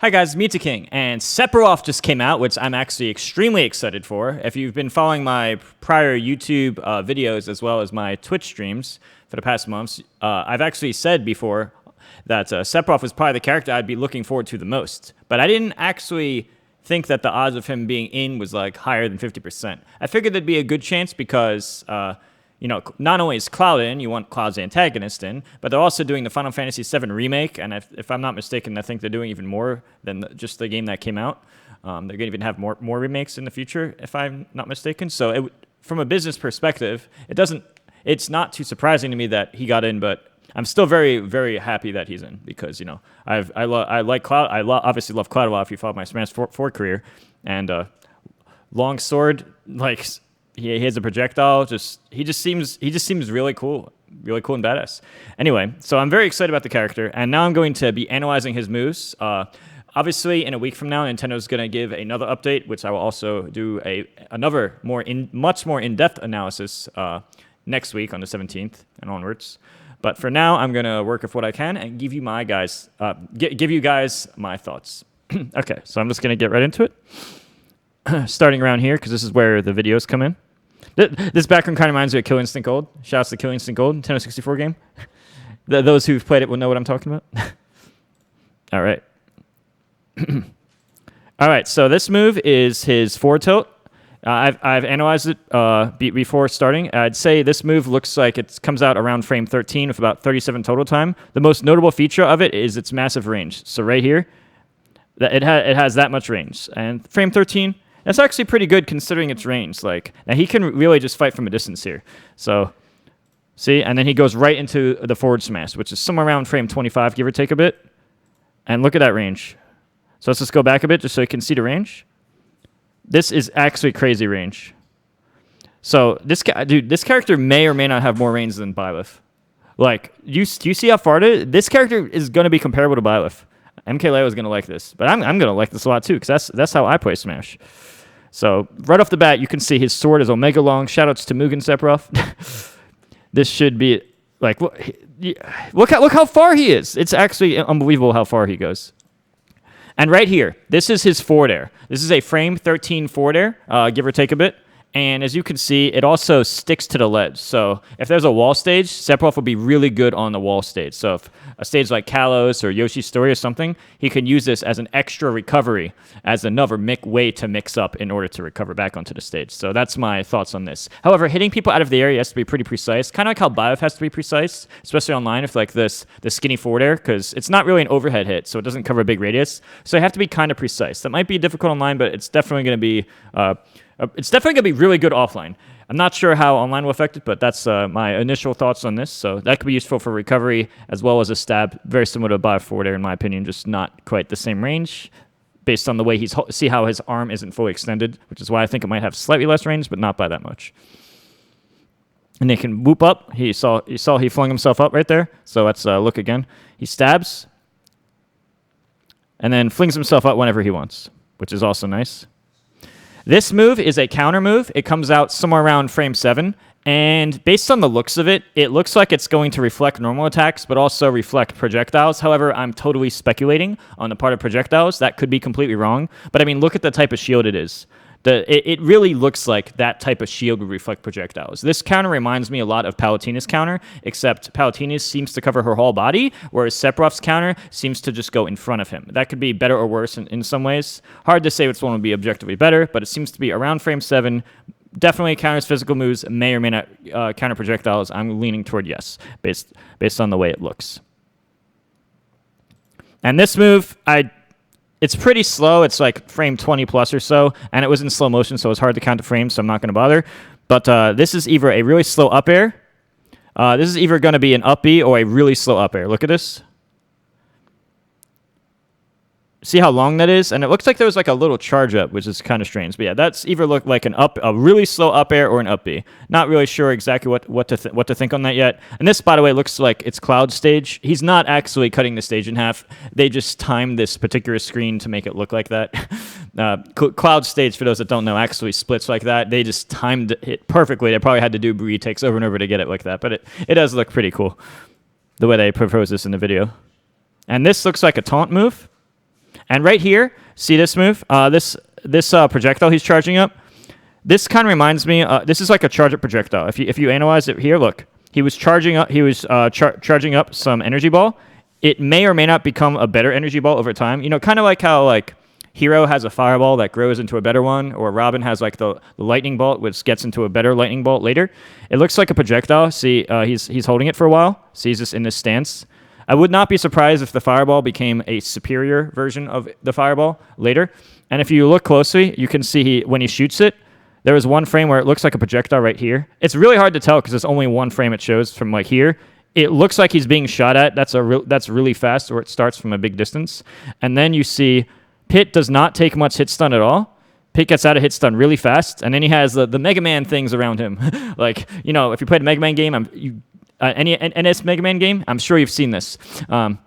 Hi guys, Mew2King, and Sephiroth just came out, which I'm actually extremely excited for. If you've been following my prior YouTube videos as well as my Twitch streams for the past months, I've actually said before that Sephiroth was probably the character I'd be looking forward to the most. But I didn't actually think that the odds of him being in was like higher than 50%. I figured there'd be a good chance because you know, not only is Cloud in, you want Cloud's antagonist in, but they're also doing the Final Fantasy VII Remake, and if I'm not mistaken, I think they're doing even more than just the game that came out. They're going to even have more remakes in the future, if I'm not mistaken. So from a business perspective, it's not too surprising to me that he got in, but I'm still very, very happy that he's in because, you know, I like Cloud. Obviously love Cloud a lot if you follow my Smash 4 career, and long sword, like... He has a projectile. He just seems really cool and badass. Anyway, so I'm very excited about the character, and now I'm going to be analyzing his moves. Obviously, in a week from now, Nintendo's going to give another update, which I will also do another much more in-depth analysis next week on the 17th and onwards. But for now, I'm going to work with what I can and give you give you guys my thoughts. Okay, so I'm just going to get right into it. Starting around here, because this is where the videos come in. This background kind of reminds me of Kill Instinct Gold. Shouts to Kill Instinct Gold, Nintendo 64 game. Those who've played it will know what I'm talking about. All right. All right, so this move is his forward tilt. I've analyzed it before starting. I'd say this move looks like it comes out around frame 13 with about 37 total time. The most notable feature of it is its massive range. So right here, it has that much range. And frame 13... that's actually pretty good considering its range. Like, now he can really just fight from a distance here. So, see? And then he goes right into the forward smash, which is somewhere around frame 25, give or take a bit. And look at that range. So let's just go back a bit just so you can see the range. This is actually crazy range. So, this character may or may not have more range than Byleth. Like, do you see how far it is? This character is going to be comparable to Byleth. MKLeo is going to like this, but I'm going to like this a lot too because that's how I play Smash. So right off the bat, you can see his sword is omega long. Shoutouts to Mugen Sephiroth. This should be like look how far he is. It's actually unbelievable how far he goes. And right here, this is his forward air. This is a frame 13 forward air, give or take a bit. And as you can see, it also sticks to the ledge. So if there's a wall stage, Sephiroth will be really good on the wall stage. So if a stage like Kalos or Yoshi's Story or something, he can use this as an extra recovery, as another way to mix up in order to recover back onto the stage. So that's my thoughts on this. However, hitting people out of the area has to be pretty precise, kind of like how Byleth has to be precise, especially online with like the skinny forward air, because it's not really an overhead hit, so it doesn't cover a big radius. So you have to be kind of precise. That might be difficult online, but it's definitely going to be... it's definitely going to be really good offline. I'm not sure how online will affect it, but that's my initial thoughts on this. So that could be useful for recovery as well as a stab. Very similar to a bio forward air, in my opinion, just not quite the same range based on the way see how his arm isn't fully extended, which is why I think it might have slightly less range, but not by that much. And they can whoop up. He saw he flung himself up right there. So let's look again. He stabs and then flings himself up whenever he wants, which is also nice. This move is a counter move. It comes out somewhere around frame 7, and based on the looks of it, it looks like it's going to reflect normal attacks, but also reflect projectiles. However, I'm totally speculating on the part of projectiles. That could be completely wrong, but I mean, look at the type of shield it is. It really looks like that type of shield would reflect projectiles. This counter reminds me a lot of Palutena's counter, except Palutena's seems to cover her whole body, whereas Sephiroth's counter seems to just go in front of him. That could be better or worse in some ways. Hard to say which one would be objectively better, but it seems to be around frame 7. Definitely counters physical moves, may or may not counter projectiles. I'm leaning toward yes, based on the way it looks. And this move, it's pretty slow. It's like frame 20 plus or so, and it was in slow motion, so it's hard to count the frames, so I'm not going to bother. But this is either a really slow up air. This is either going to be an up B or a really slow up air. Look at this. See how long that is? And it looks like there was like a little charge up, which is kind of strange. But yeah, that's either look like a really slow up air or an up B. Not really sure exactly what to think on that yet. And this, by the way, looks like it's Cloud stage. He's not actually cutting the stage in half. They just timed this particular screen to make it look like that. Cloud stage, for those that don't know, actually splits like that. They just timed it perfectly. They probably had to do retakes over and over to get it like that. But it does look pretty cool, the way they propose this in the video. And this looks like a taunt move. And right here, see this move? This projectile he's charging up. This kind of reminds me. This is like a charge up projectile. If you analyze it here, look, he was charging up. He was charging up some energy ball. It may or may not become a better energy ball over time. You know, kind of like how like Hero has a fireball that grows into a better one, or Robin has like the lightning bolt, which gets into a better lightning bolt later. It looks like a projectile. See, he's holding it for a while. See, he's just in this stance. I would not be surprised if the fireball became a superior version of the fireball later. And if you look closely, you can see when he shoots it, there was one frame where it looks like a projectile right here. It's really hard to tell because there's only one frame it shows from like here. It looks like he's being shot at. That's really fast, or it starts from a big distance. And then you see Pit does not take much hit stun at all. Pit gets out of hit stun really fast, and then he has the Mega Man things around him. Like, you know, if you played a Mega Man game, any NS Mega Man game, I'm sure you've seen this, where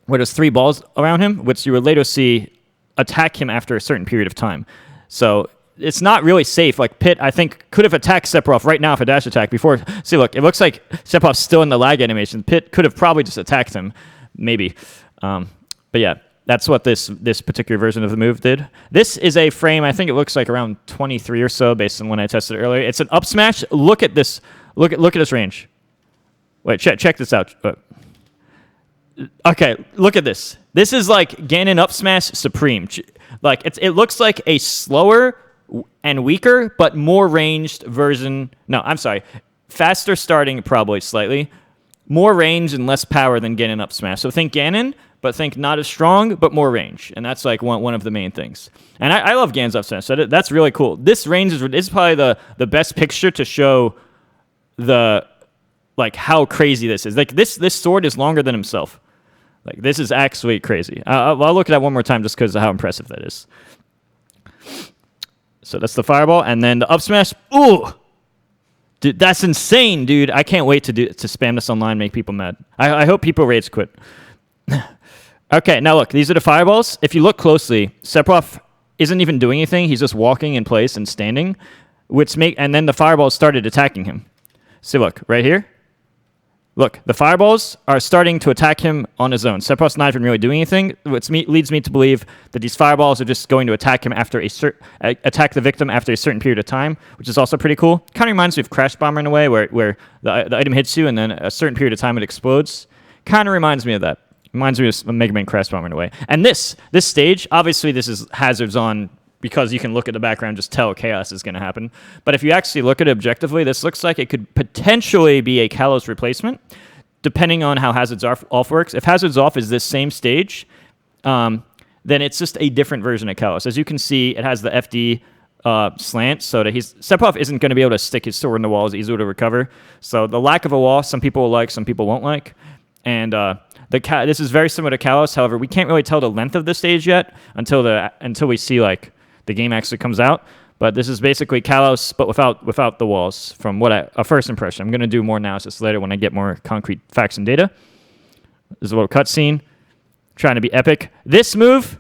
there's 3 balls around him, which you will later see attack him after a certain period of time. So it's not really safe. Like, Pit, I think, could have attacked Sephiroth right now if a dash attack before. See, look, it looks like Sephiroth's still in the lag animation. Pit could have probably just attacked him, maybe. But yeah. That's what this particular version of the move did. This is a frame, I think it looks like around 23 or so based on when I tested it earlier. It's an up smash. Look at this. Look at this range. Wait, check this out. Okay, look at this. This is like Ganon up smash supreme. Like it looks like a slower and weaker but more ranged version. No, I'm sorry. Faster starting probably slightly. More range and less power than Ganon up smash. So think Ganon, but think not as strong, but more range. And that's like one of the main things. And I love Ganon's up smash. So that's really cool. This range is probably the best picture to show the like how crazy this is. Like this sword is longer than himself. Like this is actually crazy. I'll look at that one more time just because of how impressive that is. So that's the fireball, and then the up smash. Ooh, dude, that's insane, dude. I can't wait to spam this online, make people mad. I hope people rage quit. Okay, now look, these are the fireballs. If you look closely, Sephiroth isn't even doing anything. He's just walking in place and standing, and then the fireballs started attacking him. See, look, right here. Look, the fireballs are starting to attack him on his own. Sephiroth's not even really doing anything, which leads me to believe that these fireballs are just going to attack him after attack the victim after a certain period of time, which is also pretty cool. Kind of reminds me of Crash Bomber in a way, where the item hits you and then a certain period of time it explodes. Kind of reminds me of that. Reminds me of Mega Man Crash Bomber in a way. And this stage, obviously this is hazards on because you can look at the background, just tell chaos is going to happen. But if you actually look at it objectively, this looks like it could potentially be a Kalos replacement, depending on how Hazards Off works. If Hazards Off is this same stage, then it's just a different version of Kalos. As you can see, it has the FD slant, so that Sephiroth isn't going to be able to stick his sword in the wall as easily to recover. So the lack of a wall, some people will like, some people won't like. And this is very similar to Kalos. However, we can't really tell the length of the stage yet until we see like the game actually comes out. But this is basically Kalos, but without the walls. From a first impression, I'm going to do more analysis later when I get more concrete facts and data. There's a little cutscene, trying to be epic. This move,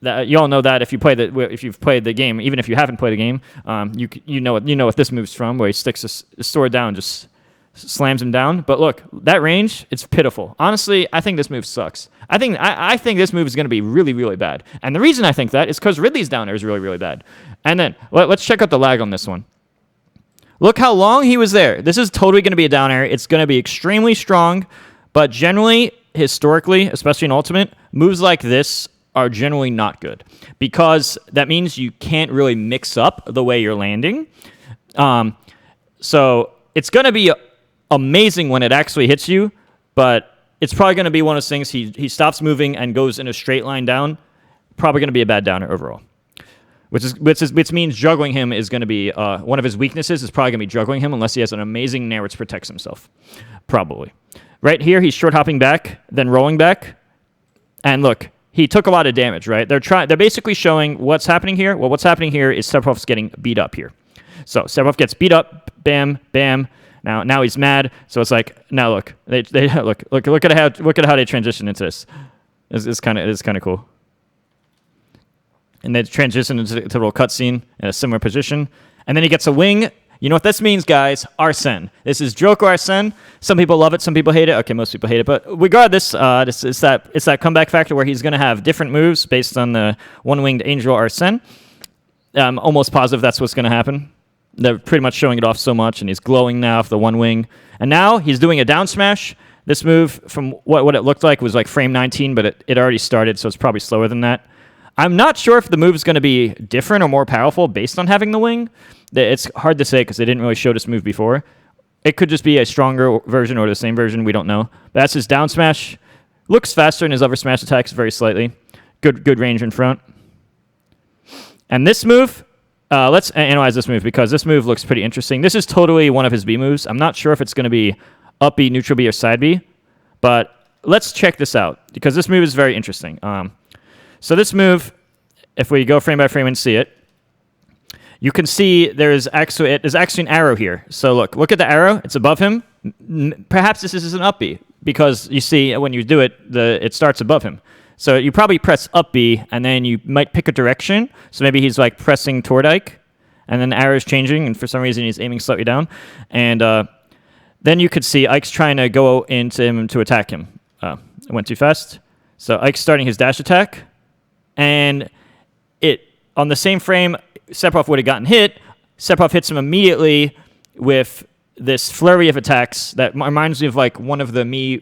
that you all know that if you've played the game, even if you haven't played the game, you know what this move's from, where he sticks his sword down, and just slams him down. But look, that range, it's pitiful. Honestly, I think this move sucks. I think this move is going to be really, really bad. And the reason I think that is because Ridley's down there is really, really bad. And then, let's check out the lag on this one. Look how long he was there. This is totally going to be a down air. It's going to be extremely strong, but generally, historically, especially in Ultimate, moves like this are generally not good, because that means you can't really mix up the way you're landing. So it's going to be amazing when it actually hits you, but it's probably going to be one of those things he stops moving and goes in a straight line down. Probably going to be a bad downer overall. Which means juggling him is going to be one of his weaknesses. Is probably going to be juggling him unless he has an amazing nair which protects himself. Probably. Right here, he's short hopping back, then rolling back, and look, he took a lot of damage. Right? They're basically showing what's happening here. Well, what's happening here is Sephiroth's getting beat up here. So Sephiroth gets beat up. Bam, bam. Now he's mad. So it's like, now look, they look at how they transition into this. It's kind of cool. And they transition into a little cutscene in a similar position, and then he gets a wing, You know what this means, guys? Arsene. This is Joker Arsene. Some people love it, some people hate it. Okay, most people hate it, but regardless, it's that comeback factor where he's going to have different moves based on the one-winged angel Arsene. I'm almost positive that's what's going to happen. They're pretty much showing it off so much, and he's glowing now with the one wing. And now he's doing a down smash. This move, from what it looked like, was like frame 19, but it already started, so it's probably slower than that. I'm not sure if the move is going to be different or more powerful based on having the wing. It's hard to say because they didn't really show this move before. It could just be a stronger version or the same version. We don't know. But that's his down smash. Looks faster in his other smash attacks very slightly. Good range in front. And this move, let's analyze this move because this move looks pretty interesting. This is totally one of his B moves. I'm not sure if it's going to be up B, neutral B, or side B. But let's check this out because this move is very interesting. So this move, if we go frame by frame and see it, you can see there's actually an arrow here. So look at the arrow. It's above him. Perhaps this is an up B because you see when you do it, it starts above him. So you probably press up B, and then you might pick a direction. So maybe he's like pressing toward Ike, and then the arrow is changing, and for some reason he's aiming slightly down. And then you could see Ike's trying to go into him to attack him. It went too fast. So Ike's starting his dash attack. And on the same frame, Sephiroth would have gotten hit. Sephiroth hits him immediately with this flurry of attacks that reminds me of like one of the Mii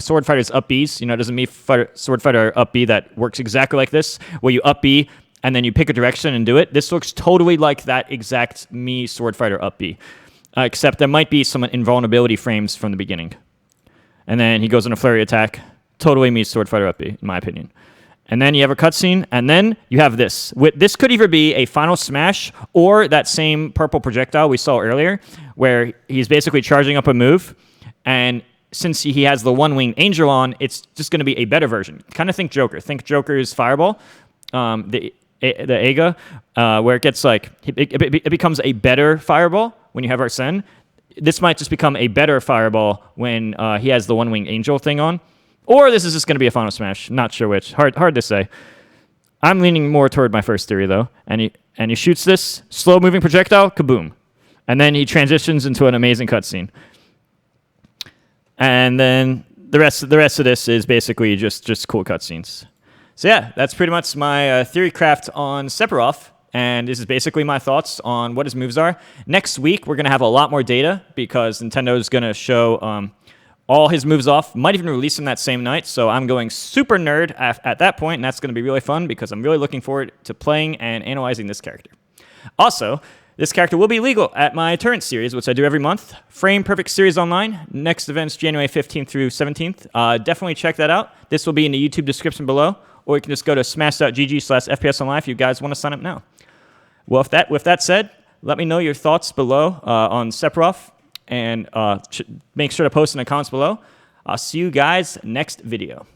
Sword Fighter's up Bs. You know, there's a Mii Sword Fighter up B that works exactly like this, where you up B and then you pick a direction and do it. This looks totally like that exact Mii Sword Fighter up B, except there might be some invulnerability frames from the beginning. And then he goes on a flurry attack. Totally Mii Sword Fighter up B, in my opinion. And then you have a cutscene, and then you have this. This could either be a final smash or that same purple projectile we saw earlier, where he's basically charging up a move, and since he has the one-winged angel on, it's just going to be a better version. Kind of think Joker. Think Joker's Fireball, the Aga, where it gets like, it becomes a better Fireball when you have Arsene. This might just become a better Fireball when he has the one-winged angel thing on. Or this is just going to be a final smash. Not sure which. Hard to say. I'm leaning more toward my first theory, though. And he shoots this slow-moving projectile, kaboom. And then he transitions into an amazing cutscene. And then the rest of this is basically just cool cutscenes. So yeah, that's pretty much my theory craft on Sephiroth. And this is basically my thoughts on what his moves are. Next week, we're going to have a lot more data because Nintendo is going to show all his moves off, might even release them that same night. So I'm going super nerd at that point, and that's going to be really fun because I'm really looking forward to playing and analyzing this character. Also, this character will be legal at my Torrent series, which I do every month. Frame Perfect Series Online. Next event's January 15th through 17th. Definitely check that out. This will be in the YouTube description below, or you can just go to smash.gg/FPSOnline if you guys want to sign up now. Well, with that said, let me know your thoughts below on Sephiroth. And make sure to post in the comments below. I'll see you guys next video.